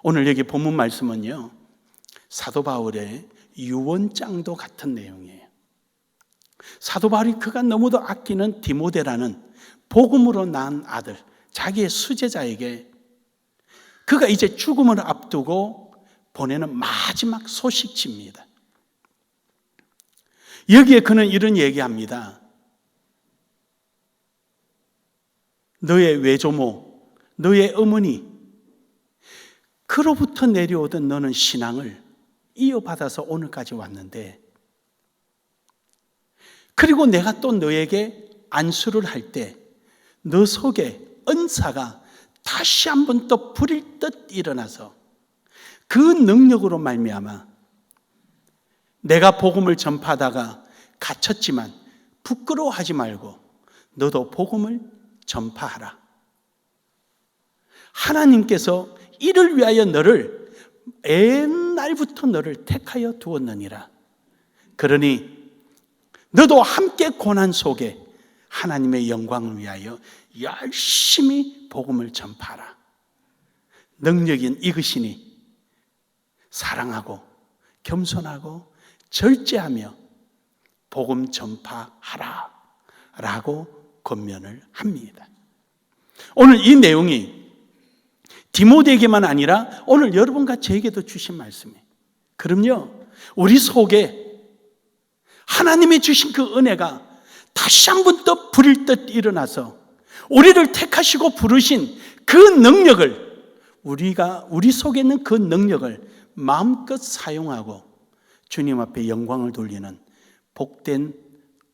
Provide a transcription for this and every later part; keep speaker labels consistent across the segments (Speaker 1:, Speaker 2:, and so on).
Speaker 1: 오늘 여기 본문 말씀은요, 사도 바울의 유언장도 같은 내용이에요. 사도 바울이 그가 너무도 아끼는 디모데라는 복음으로 낳은 아들, 자기의 수제자에게 그가 이제 죽음을 앞두고 보내는 마지막 소식지입니다. 여기에 그는 이런 얘기합니다. 너의 외조모, 너의 어머니, 그로부터 내려오던 너는 신앙을 이어받아서 오늘까지 왔는데, 그리고 내가 또 너에게 안수를 할 때 너 속에 은사가 다시 한번 또 불일 듯 일어나서 그 능력으로 말미암아 내가 복음을 전파하다가 갇혔지만 부끄러워하지 말고 너도 복음을 전파하라. 하나님께서 이를 위하여 너를 옛날부터 너를 택하여 두었느니라. 그러니 너도 함께 고난 속에 하나님의 영광을 위하여 열심히 복음을 전파하라. 능력인 이것이니 사랑하고 겸손하고 절제하며 복음 전파하라 라고 권면을 합니다. 오늘 이 내용이 디모데에게만 아니라 오늘 여러분과 저에게도 주신 말씀이에요. 그럼요, 우리 속에 하나님이 주신 그 은혜가 다시 한 번 더 불일 듯 일어나서 우리를 택하시고 부르신 그 능력을, 우리 속에 있는 그 능력을 마음껏 사용하고 주님 앞에 영광을 돌리는 복된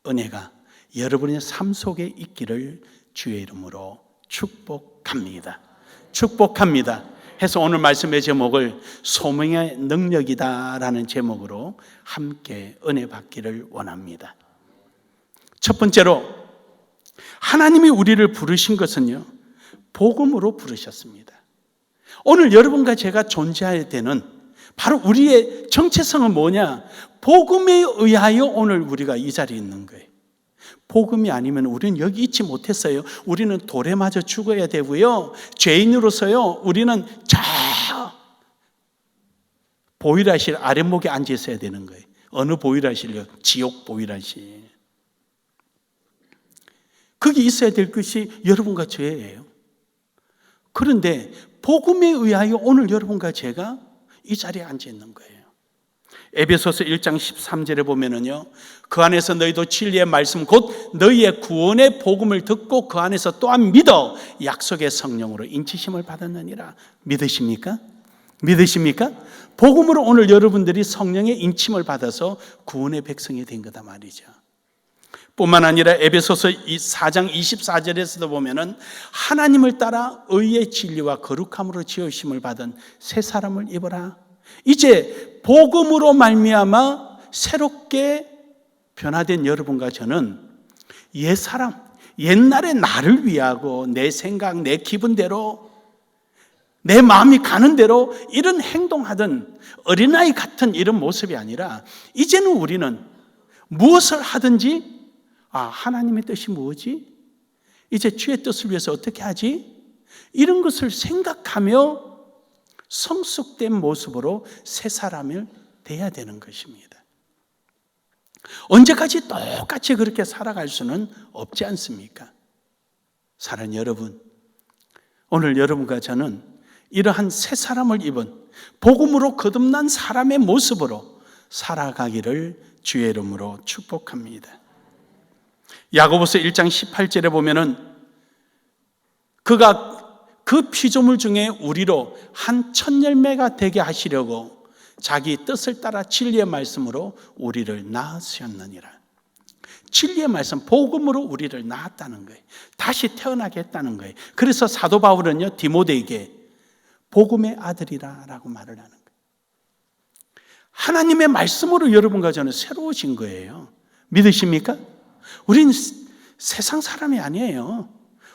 Speaker 1: 은혜가 여러분의 삶 속에 있기를 주의 이름으로 축복합니다. 축복합니다. 해서 오늘 말씀의 제목을 소명의 능력이다라는 제목으로 함께 은혜 받기를 원합니다. 첫 번째로, 하나님이 우리를 부르신 것은요, 복음으로 부르셨습니다. 오늘 여러분과 제가 존재해야 되는 바로 우리의 정체성은 뭐냐? 복음에 의하여 오늘 우리가 이 자리에 있는 거예요. 복음이 아니면 우리는 여기 있지 못했어요. 우리는 돌에 맞아 죽어야 되고요, 죄인으로서요 우리는 저 보일하실 아랫목에 앉아 있어야 되는 거예요. 어느 보일하실요? 지옥 보일하실. 거기 있어야 될 것이 여러분과 저예요. 그런데 복음에 의하여 오늘 여러분과 제가 이 자리에 앉아 있는 거예요. 에베소서 1장 13절에 보면은요, 그 안에서 너희도 진리의 말씀 곧 너희의 구원의 복음을 듣고 그 안에서 또한 믿어 약속의 성령으로 인치심을 받았느니라. 믿으십니까? 믿으십니까? 복음으로 오늘 여러분들이 성령의 인침을 받아서 구원의 백성이 된 거다 말이죠. 뿐만 아니라 에베소서 4장 24절에서도 보면은 하나님을 따라 의의 진리와 거룩함으로 지으심을 받은 새 사람을 입어라. 이제 복음으로 말미암아 새롭게 변화된 여러분과 저는 옛 사람, 옛날에 나를 위하고 내 생각, 내 기분대로 내 마음이 가는 대로 이런 행동하던 어린아이 같은 이런 모습이 아니라 이제는 우리는 무엇을 하든지 하나님의 뜻이 뭐지? 이제 주의 뜻을 위해서 어떻게 하지? 이런 것을 생각하며 성숙된 모습으로 새 사람을 돼야 되는 것입니다. 언제까지 똑같이 그렇게 살아갈 수는 없지 않습니까? 사랑하는 여러분, 오늘 여러분과 저는 이러한 새 사람을 입은 복음으로 거듭난 사람의 모습으로 살아가기를 주의 이름으로 축복합니다. 야고보서 1장 18절에 보면은 그가 그 피조물 중에 우리로 한 첫 열매가 되게 하시려고 자기 뜻을 따라 진리의 말씀으로 우리를 낳으셨느니라. 진리의 말씀, 복음으로 우리를 낳았다는 거예요. 다시 태어나게 했다는 거예요. 그래서 사도 바울은요, 디모데에게 복음의 아들이라고 말을 하는 거예요. 하나님의 말씀으로 여러분과 저는 새로워진 거예요. 믿으십니까? 우리는 세상 사람이 아니에요.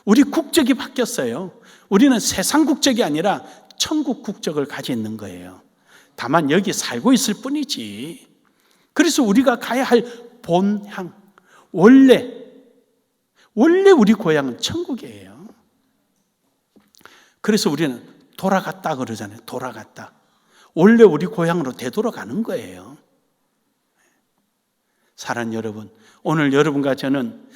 Speaker 1: 우리 국적이 바뀌었어요. 우리는 세상 국적이 아니라 천국 국적을 가지고 있는 거예요. 다만 여기 살고 있을 뿐이지. 그래서 우리가 가야 할 본향, 원래 우리 고향은 천국이에요. 그래서 우리는 돌아갔다 그러잖아요. 돌아갔다. 원래 우리 고향으로 되돌아가는 거예요. 사랑하는 여러분, 오늘 여러분과 저는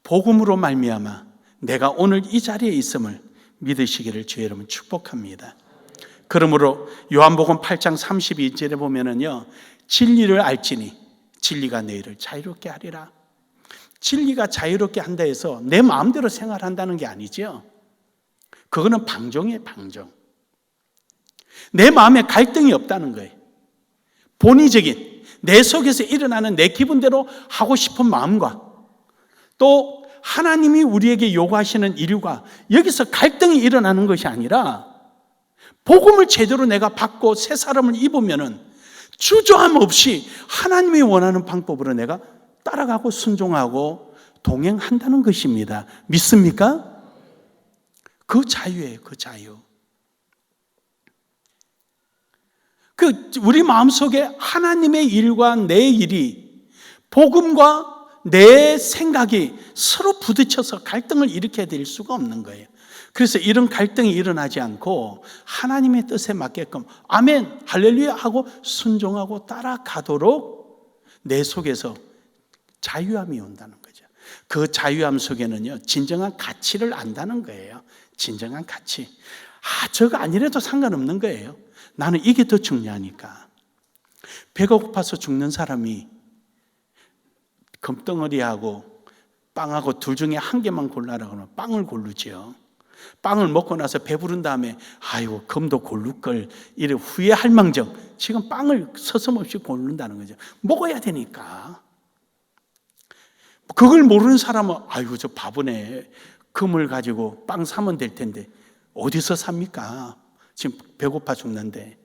Speaker 1: 복음으로 말미암아 내가 오늘 이 자리에 있음을 믿으시기를 주의 여러분 축복합니다. 그러므로 요한복음 8장 32절에 보면은요, 진리를 알지니 진리가 너희를 자유롭게 하리라. 진리가 자유롭게 한다 해서 내 마음대로 생활한다는 게 아니죠. 그거는 방종이에요, 방종. 내 마음에 갈등이 없다는 거예요. 본의적인 내 속에서 일어나는 내 기분대로 하고 싶은 마음과 또 하나님이 우리에게 요구하시는 일과 여기서 갈등이 일어나는 것이 아니라 복음을 제대로 내가 받고 새 사람을 입으면은 주저함 없이 하나님이 원하는 방법으로 내가 따라가고 순종하고 동행한다는 것입니다. 믿습니까? 그 자유예요, 그 자유. 우리 마음속에 하나님의 일과 내 일이 복음과 내 생각이 서로 부딪혀서 갈등을 일으켜야 될 수가 없는 거예요. 그래서 이런 갈등이 일어나지 않고 하나님의 뜻에 맞게끔 아멘, 할렐루야 하고 순종하고 따라가도록 내 속에서 자유함이 온다는 거죠. 그 자유함 속에는요, 진정한 가치를 안다는 거예요. 진정한 가치. 저거 아니래도 상관없는 거예요. 나는 이게 더 중요하니까. 배가 고파서 죽는 사람이 금덩어리하고 빵하고 둘 중에 한 개만 골라라 그러면 빵을 고르지요. 빵을 먹고 나서 배부른 다음에 아이고 금도 고를 걸 이래 후회할 망정 지금 빵을 서슴없이 고른다는 거죠. 먹어야 되니까. 그걸 모르는 사람은 아이고 저 바보네, 금을 가지고 빵 사면 될 텐데 어디서 삽니까? 지금 배고파 죽는데.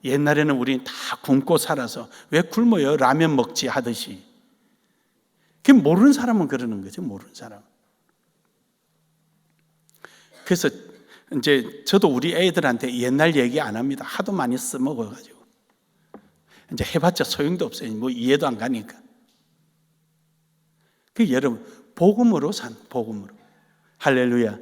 Speaker 1: 옛날에는 우리 다 굶고 살아서 왜 굶어요? 라면 먹지 하듯이. 그 모르는 사람은 그러는 거죠. 모르는 사람. 그래서 이제 저도 우리 애들한테 옛날 얘기 안 합니다. 하도 많이 써먹어가지고 이제 해봤자 소용도 없어요. 뭐 이해도 안 가니까. 그 여러분 복음으로 산 복음으로 할렐루야.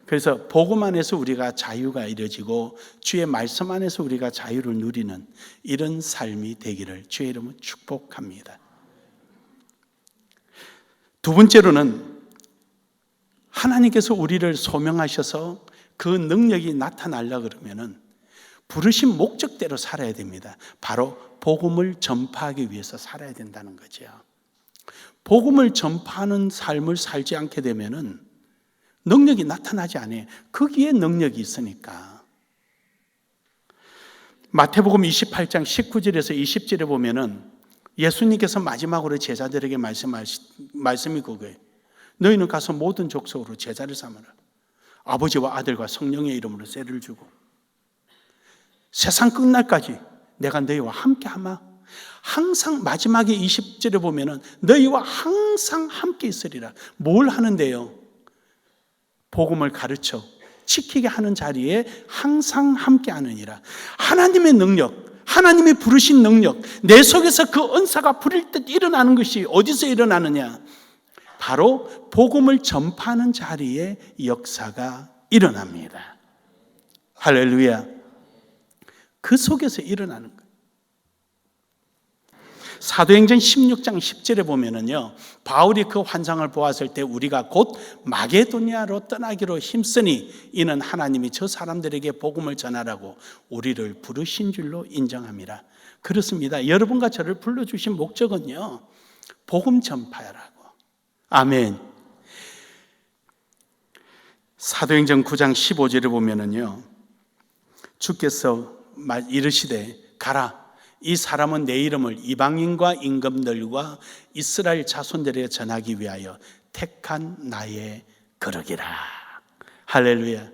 Speaker 1: 그래서 복음 안에서 우리가 자유가 이루어지고 주의 말씀 안에서 우리가 자유를 누리는 이런 삶이 되기를 주의 이름으로 축복합니다. 두 번째로는 하나님께서 우리를 소명하셔서 그 능력이 나타나려고 그러면은 부르신 목적대로 살아야 됩니다. 바로 복음을 전파하기 위해서 살아야 된다는 거죠. 복음을 전파하는 삶을 살지 않게 되면은 능력이 나타나지 않아요. 거기에 능력이 있으니까. 마태복음 28장 19절에서 20절에 보면은 예수님께서 마지막으로 제자들에게 말씀이 그거예요. 너희는 가서 모든 족속으로 제자를 삼으라. 아버지와 아들과 성령의 이름으로 세를 주고 세상 끝날까지 내가 너희와 함께하마. 항상 마지막에 20절에 보면은 너희와 항상 함께 있으리라. 뭘 하는데요? 복음을 가르쳐 지키게 하는 자리에 항상 함께 하느니라. 하나님의 능력, 하나님이 부르신 능력, 내 속에서 그 은사가 부릴 듯 일어나는 것이 어디서 일어나느냐? 바로 복음을 전파하는 자리에 역사가 일어납니다. 할렐루야. 그 속에서 일어나는 거예요. 사도행전 16장 10절에 보면은요, 바울이 그 환상을 보았을 때 우리가 곧 마게도니아로 떠나기로 힘쓰니 이는 하나님이 저 사람들에게 복음을 전하라고 우리를 부르신 줄로 인정함이라. 그렇습니다. 여러분과 저를 불러주신 목적은요, 복음 전파라고. 아멘. 사도행전 9장 15절에 보면은요, 주께서 이르시되 가라. 이 사람은 내 이름을 이방인과 임금들과 이스라엘 자손들에게 전하기 위하여 택한 나의 거룩이라. 할렐루야.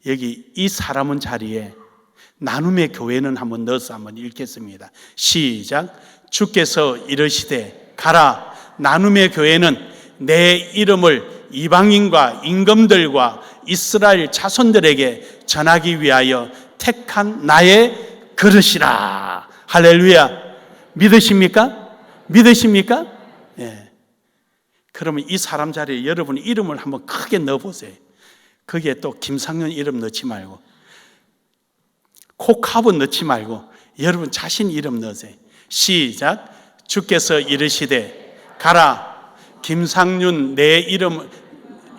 Speaker 1: 여기 이 사람은 자리에 나눔의 교회는 한번 넣어서 한번 읽겠습니다. 시작. 주께서 이르시되 가라. 나눔의 교회는 내 이름을 이방인과 임금들과 이스라엘 자손들에게 전하기 위하여 택한 나의 그릇이라. 할렐루야. 믿으십니까? 믿으십니까? 예. 그러면 이 사람 자리에 여러분 이름을 한번 크게 넣어보세요. 거기에 또 김상윤 이름 넣지 말고, 콕하분 넣지 말고, 여러분 자신 이름 넣으세요. 시작. 주께서 이르시되 가라, 김상윤 내 이름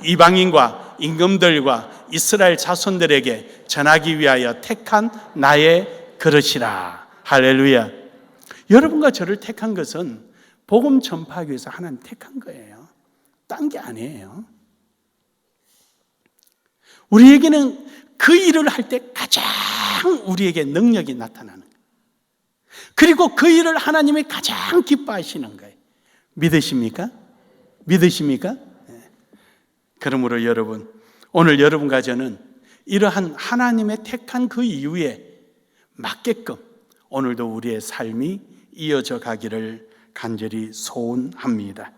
Speaker 1: 이방인과 임금들과 이스라엘 자손들에게 전하기 위하여 택한 나의 그릇이라. 할렐루야. 여러분과 저를 택한 것은 복음 전파하기 위해서 하나님 택한 거예요. 딴 게 아니에요. 우리에게는 그 일을 할 때 가장 우리에게 능력이 나타나는 거예요. 그리고 그 일을 하나님이 가장 기뻐하시는 거예요. 믿으십니까? 믿으십니까? 네. 그러므로 여러분, 오늘 여러분과 저는 이러한 하나님의 택한 그 이유에 맞게끔 오늘도 우리의 삶이 이어져 가기를 간절히 소원합니다.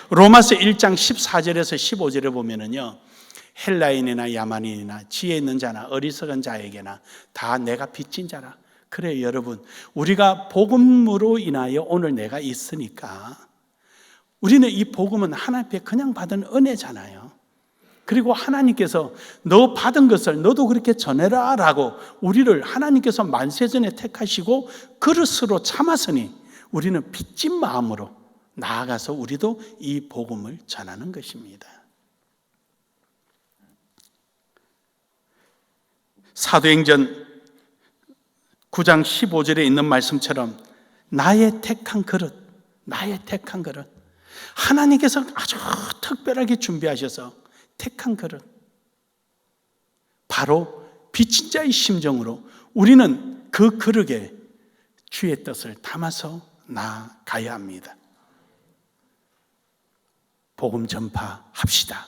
Speaker 1: 로마서 1장 14절에서 15절에 보면은요, 헬라인이나 야만인이나 지혜 있는 자나 어리석은 자에게나 다 내가 빚진 자라. 그래 여러분, 우리가 복음으로 인하여 오늘 내가 있으니까 우리는 이 복음은 하나님 앞에 그냥 받은 은혜잖아요. 그리고 하나님께서 너 받은 것을 너도 그렇게 전해라 라고 우리를 하나님께서 만세전에 택하시고 그릇으로 참았으니 우리는 빚진 마음으로 나아가서 우리도 이 복음을 전하는 것입니다. 사도행전 9장 15절에 있는 말씀처럼 나의 택한 그릇, 나의 택한 그릇, 하나님께서 아주 특별하게 준비하셔서 택한 그릇, 바로 빚진 자의 심정으로 우리는 그 그릇에 주의 뜻을 담아서 나아가야 합니다. 복음 전파합시다.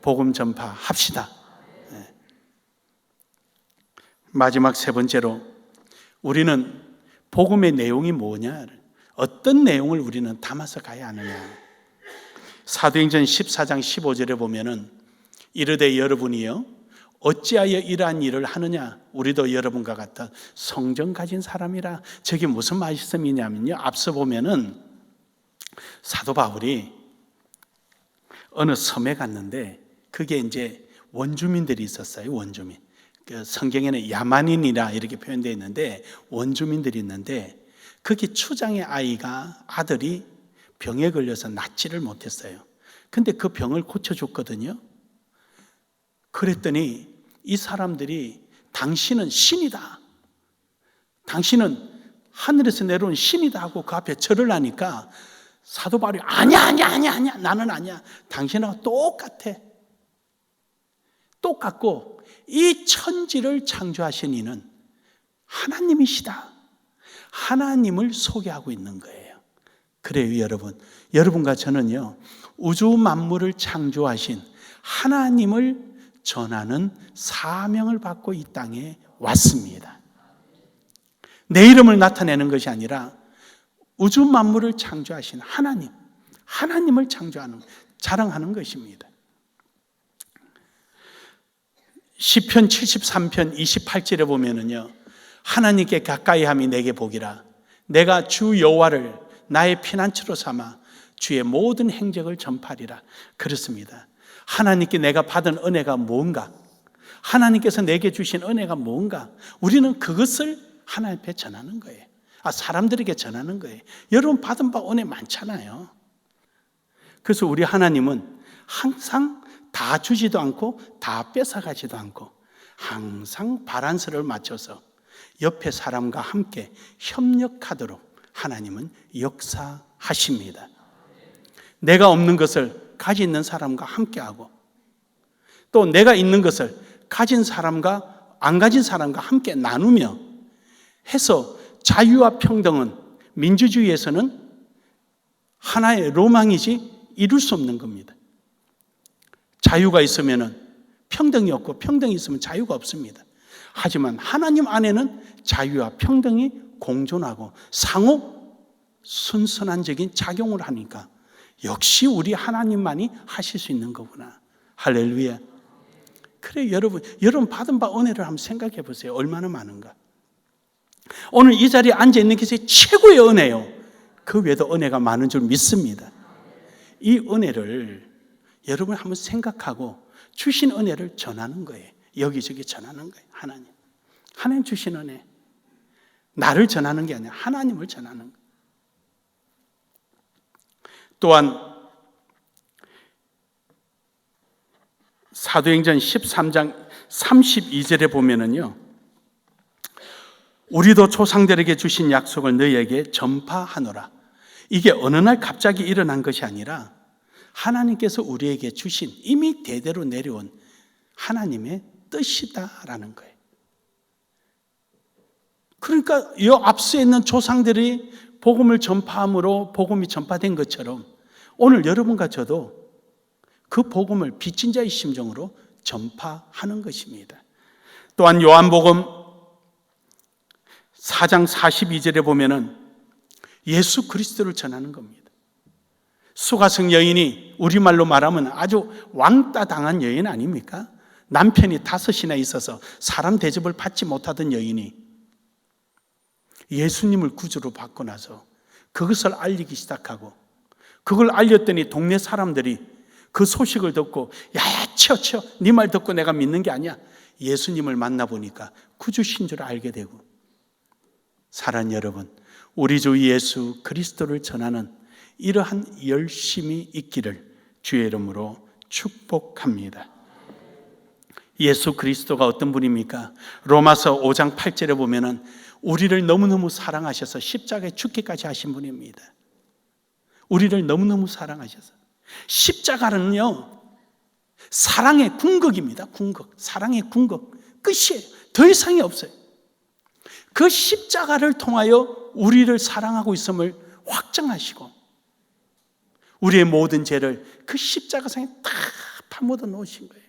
Speaker 1: 복음 전파합시다. 네. 마지막 세 번째로 우리는 복음의 내용이 뭐냐, 어떤 내용을 우리는 담아서 가야 하느냐. 사도행전 14장 15절에 보면은 이르되 여러분이요 어찌하여 이러한 일을 하느냐, 우리도 여러분과 같은 성정 가진 사람이라. 저게 무슨 말씀이냐면요, 앞서 보면은 사도 바울이 어느 섬에 갔는데 그게 이제 원주민들이 있었어요. 원주민. 그 성경에는 야만인이라 이렇게 표현되어 있는데 원주민들이 있는데 거기 추장의 아들이 병에 걸려서 낫지를 못했어요. 근데 그 병을 고쳐줬거든요. 그랬더니 이 사람들이 당신은 신이다, 당신은 하늘에서 내려온 신이다 하고 그 앞에 절을 하니까 사도 바울이 아니야 나는 아니야, 당신하고 똑같고 이 천지를 창조하신 이는 하나님이시다, 하나님을 소개하고 있는 거예요. 그래요 여러분과 저는요 우주 만물을 창조하신 하나님을 전하는 사명을 받고 이 땅에 왔습니다. 내 이름을 나타내는 것이 아니라 우주 만물을 창조하신 하나님을 자랑하는 것입니다. 시편 73편 28절에 보면은요, 하나님께 가까이함이 내게 복이라. 내가 주 여호와를 나의 피난처로 삼아 주의 모든 행적을 전파하리라. 그렇습니다. 하나님께 내가 받은 은혜가 뭔가, 하나님께서 내게 주신 은혜가 뭔가, 우리는 그것을 하나님 앞에 전하는 거예요. 사람들에게 전하는 거예요. 여러분 받은 바 은혜 많잖아요. 그래서 우리 하나님은 항상 다 주지도 않고 다 뺏어가지도 않고 항상 바란스를 맞춰서 옆에 사람과 함께 협력하도록 하나님은 역사하십니다. 내가 없는 것을 가진 있는 사람과 함께하고 또 내가 있는 것을 가진 사람과 안 가진 사람과 함께 나누며 해서 자유와 평등은 민주주의에서는 하나의 로망이지 이룰 수 없는 겁니다. 자유가 있으면 평등이 없고 평등이 있으면 자유가 없습니다. 하지만 하나님 안에는 자유와 평등이 공존하고 상호 순선한적인 작용을 하니까 역시 우리 하나님만이 하실 수 있는 거구나. 할렐루야. 그래 여러분 받은 바 은혜를 한번 생각해 보세요. 얼마나 많은가. 오늘 이 자리에 앉아 있는 것이 최고의 은혜요. 그 외에도 은혜가 많은 줄 믿습니다. 이 은혜를 여러분 한번 생각하고 주신 은혜를 전하는 거예요. 여기저기 전하는 거예요. 하나님 주신 은혜. 나를 전하는 게 아니라 하나님을 전하는 거예요. 또한 사도행전 13장 32절에 보면은요, 우리도 조상들에게 주신 약속을 너희에게 전파하노라. 이게 어느 날 갑자기 일어난 것이 아니라 하나님께서 우리에게 주신 이미 대대로 내려온 하나님의 뜻이다라는 거예요. 그러니까 이 앞서 있는 조상들이 복음을 전파함으로 복음이 전파된 것처럼 오늘 여러분과 저도 그 복음을 빚진 자의 심정으로 전파하는 것입니다. 또한 요한복음 4장 42절에 보면은 예수 그리스도를 전하는 겁니다. 수가성 여인이 우리말로 말하면 아주 왕따 당한 여인 아닙니까? 남편이 5이나 있어서 사람 대접을 받지 못하던 여인이 예수님을 구주로 받고 나서 그것을 알리기 시작하고, 그걸 알렸더니 동네 사람들이 그 소식을 듣고 야야 치어 네 말 듣고 내가 믿는 게 아니야. 예수님을 만나보니까 구주신 줄 알게 되고, 사랑하는 여러분, 우리 주 예수 그리스도를 전하는 이러한 열심이 있기를 주의 이름으로 축복합니다. 예수 그리스도가 어떤 분입니까? 로마서 5장 8절에 보면은 우리를 너무너무 사랑하셔서 십자가에 죽기까지 하신 분입니다. 우리를 너무너무 사랑하셔서. 십자가는요, 사랑의 궁극입니다. 궁극. 사랑의 궁극. 끝이에요. 더 이상이 없어요. 그 십자가를 통하여 우리를 사랑하고 있음을 확정하시고 우리의 모든 죄를 그 십자가상에 다 파묻어 놓으신 거예요.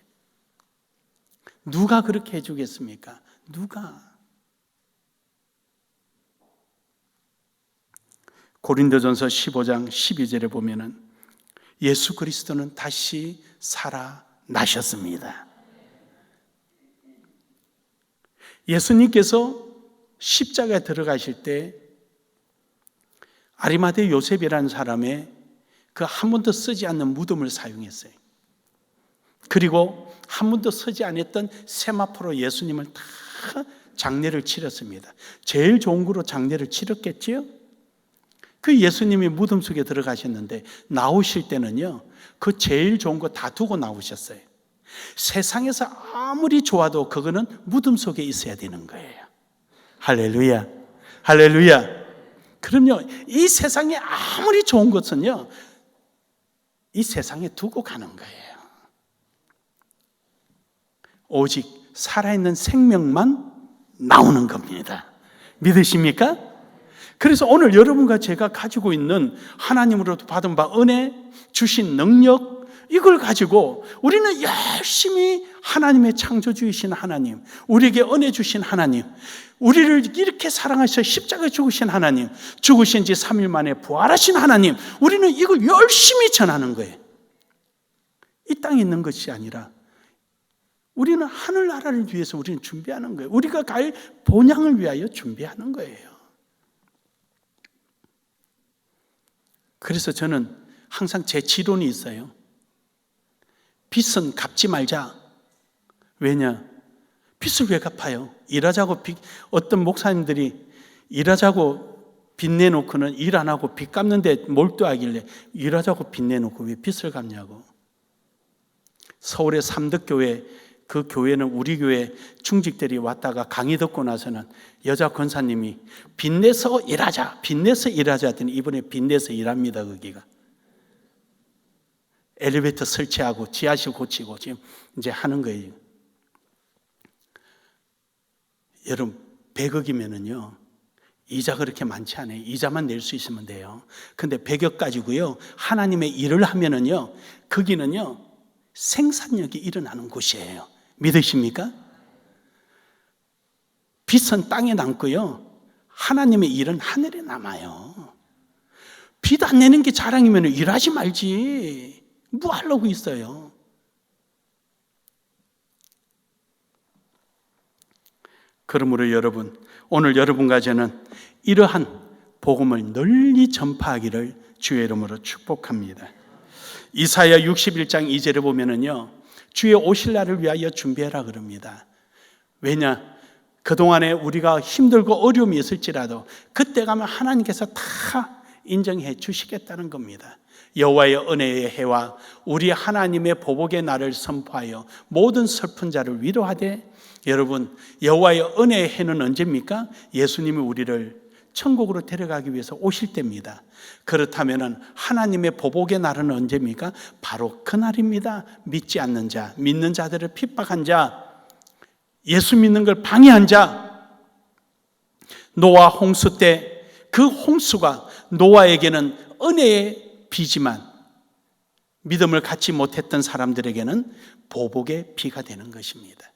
Speaker 1: 누가 그렇게 해주겠습니까? 누가? 고린도전서 15장 12절에 보면은 예수 그리스도는 다시 살아나셨습니다. 예수님께서 십자가에 들어가실 때 아리마대 요셉이라는 사람의 그 한 번도 쓰지 않는 무덤을 사용했어요. 그리고 한 번도 쓰지 않았던 세마포로 예수님을 다 장례를 치렀습니다. 제일 좋은 거로 장례를 치렀겠지요? 그 예수님이 무덤 속에 들어가셨는데 나오실 때는요, 그 제일 좋은 거 다 두고 나오셨어요. 세상에서 아무리 좋아도 그거는 무덤 속에 있어야 되는 거예요. 할렐루야, 할렐루야. 그럼요, 이 세상에 아무리 좋은 것은요, 이 세상에 두고 가는 거예요. 오직 살아있는 생명만 나오는 겁니다. 믿으십니까? 그래서 오늘 여러분과 제가 가지고 있는 하나님으로부터 받은 바 은혜, 주신 능력, 이걸 가지고 우리는 열심히 하나님의 창조주이신 하나님, 우리에게 은혜 주신 하나님, 우리를 이렇게 사랑하셔 십자가에 죽으신 하나님, 죽으신 지 3일 만에 부활하신 하나님, 우리는 이걸 열심히 전하는 거예요. 이 땅에 있는 것이 아니라 우리는 하늘나라를 위해서 우리는 준비하는 거예요. 우리가 갈 본향을 위하여 준비하는 거예요. 그래서 저는 항상 제 지론이 있어요. 빚은 갚지 말자. 왜냐? 빚을 왜 갚아요? 일하자고 어떤 목사님들이 일하자고 빚 내놓고는 일 안 하고 빚 갚는데 몰두하길래 일하자고 빚 내놓고 왜 빚을 갚냐고. 서울의 삼덕교회, 그 교회는 우리 교회 중직들이 왔다가 강의 듣고 나서는 여자 권사님이 빚내서 일하자, 빚내서 일하자 했더니 이번에 빚내서 일합니다. 거기가 엘리베이터 설치하고 지하실 고치고 지금 이제 하는 거예요. 여러분 100억이면은요 이자 그렇게 많지 않아요. 이자만 낼 수 있으면 돼요. 근데 100억 가지고요 하나님의 일을 하면은요 거기는요 생산력이 일어나는 곳이에요. 믿으십니까? 빚은 땅에 남고요 하나님의 일은 하늘에 남아요. 빚 안 내는 게 자랑이면 일하지 말지 뭐 하려고 있어요. 그러므로 여러분, 오늘 여러분과 저는 이러한 복음을 널리 전파하기를 주의 이름으로 축복합니다. 이사야 61장 2절에 보면은요 주의 오실 날을 위하여 준비해라 그럽니다. 왜냐? 그동안에 우리가 힘들고 어려움이 있을지라도 그때 가면 하나님께서 다 인정해 주시겠다는 겁니다. 여호와의 은혜의 해와 우리 하나님의 보복의 날을 선포하여 모든 슬픈 자를 위로하되, 여러분, 여호와의 은혜의 해는 언제입니까? 예수님이 우리를 천국으로 데려가기 위해서 오실 때입니다. 그렇다면 하나님의 보복의 날은 언제입니까? 바로 그날입니다. 믿지 않는 자, 믿는 자들을 핍박한 자, 예수 믿는 걸 방해한 자. 노아 홍수 때 그 홍수가 노아에게는 은혜의 비지만 믿음을 갖지 못했던 사람들에게는 보복의 비가 되는 것입니다.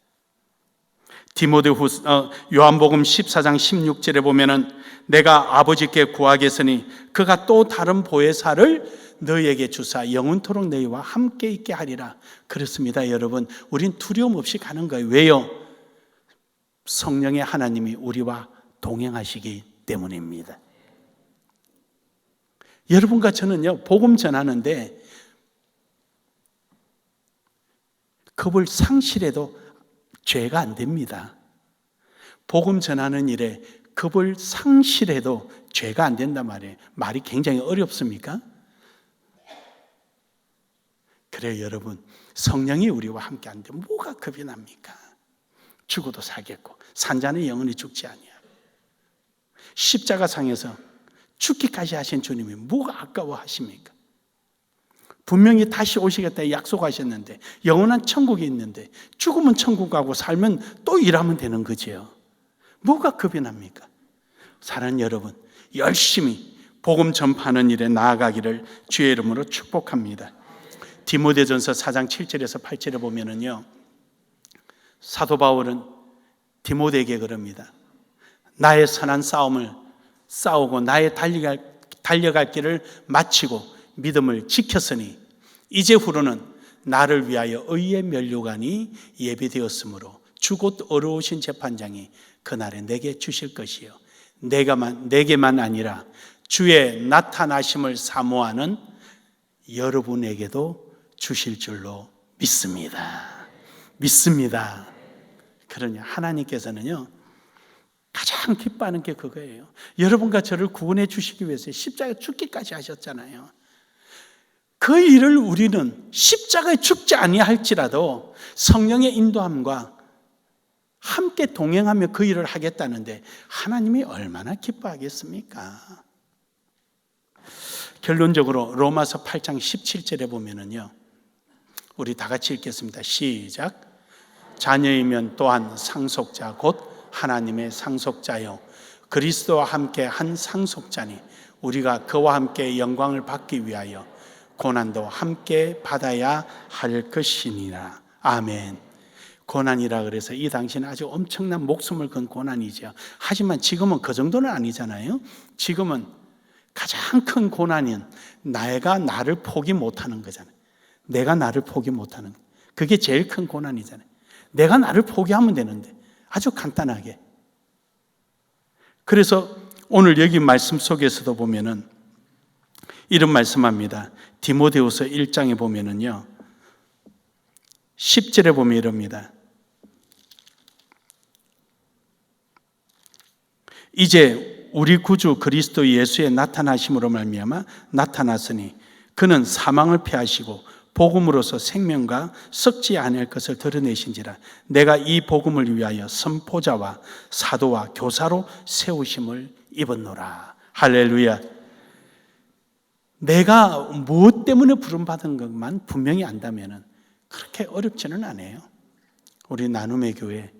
Speaker 1: 요한복음 14장 16절에 보면은 내가 아버지께 구하겠으니 그가 또 다른 보혜사를 너희에게 주사 영원토록 너희와 함께 있게 하리라. 그렇습니다. 여러분, 우린 두려움 없이 가는 거예요. 왜요? 성령의 하나님이 우리와 동행하시기 때문입니다. 여러분과 저는요, 복음 전하는데 겁을 상실해도 죄가 안 됩니다. 복음 전하는 일에 겁을 상실해도 죄가 안 된단 말이에요. 말이 굉장히 어렵습니까? 그래요, 여러분. 성령이 우리와 함께 하는데 뭐가 겁이 납니까? 죽어도 살겠고 산 자는 영원히 죽지 아니하고, 십자가상에서 죽기까지 하신 주님이 뭐가 아까워하십니까? 분명히 다시 오시겠다 약속하셨는데, 영원한 천국이 있는데 죽으면 천국 가고 살면 또 일하면 되는 거지요. 뭐가 겁이 납니까? 사랑하는 여러분, 열심히 복음 전파하는 일에 나아가기를 주의 이름으로 축복합니다. 디모데전서 4장 7절에서 8절에 보면은요, 사도 바울은 디모데에게 그럽니다. 나의 선한 싸움을 싸우고 나의 달려갈 길을 마치고 믿음을 지켰으니 이제 후로는 나를 위하여 의의 면류관이 예비되었으므로 주 곧 어려우신 재판장이 그날에 내게 주실 것이요 내게만 아니라 주의 나타나심을 사모하는 여러분에게도 주실 줄로 믿습니다. 그러냐, 하나님께서는요 가장 기뻐하는 게 그거예요. 여러분과 저를 구원해 주시기 위해서 십자가에 죽기까지 하셨잖아요. 그 일을 우리는 십자가에 죽지 아니할지라도 성령의 인도함과 함께 동행하며 그 일을 하겠다는데 하나님이 얼마나 기뻐하겠습니까? 결론적으로 로마서 8장 17절에 보면은요, 우리 다 같이 읽겠습니다. 시작. 자녀이면 또한 상속자 곧 하나님의 상속자요 그리스도와 함께 한 상속자니 우리가 그와 함께 영광을 받기 위하여 고난도 함께 받아야 할 것이니라. 아멘. 고난이라 그래서 이 당시는 아주 엄청난 목숨을 건 고난이죠. 하지만 지금은 그 정도는 아니잖아요. 지금은 가장 큰 고난인 내가 나를 포기 못하는 거잖아요. 내가 나를 포기 못하는 거. 그게 제일 큰 고난이잖아요. 내가 나를 포기하면 되는데 아주 간단하게. 그래서 오늘 여기 말씀 속에서도 보면은 이런 말씀합니다. 디모데후서 1장에 보면은요 10절에 보면 이럽니다. 이제 우리 구주 그리스도 예수의 나타나심으로 말미암아 나타났으니 그는 사망을 피하시고 복음으로서 생명과 썩지 않을 것을 드러내신지라. 내가 이 복음을 위하여 선포자와 사도와 교사로 세우심을 입었노라. 할렐루야. 내가 무엇 때문에 부름받은 것만 분명히 안다면 그렇게 어렵지는 않아요. 우리 나눔의 교회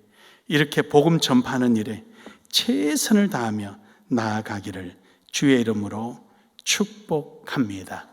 Speaker 1: 이렇게 복음 전파하는 일에 최선을 다하며 나아가기를 주의 이름으로 축복합니다.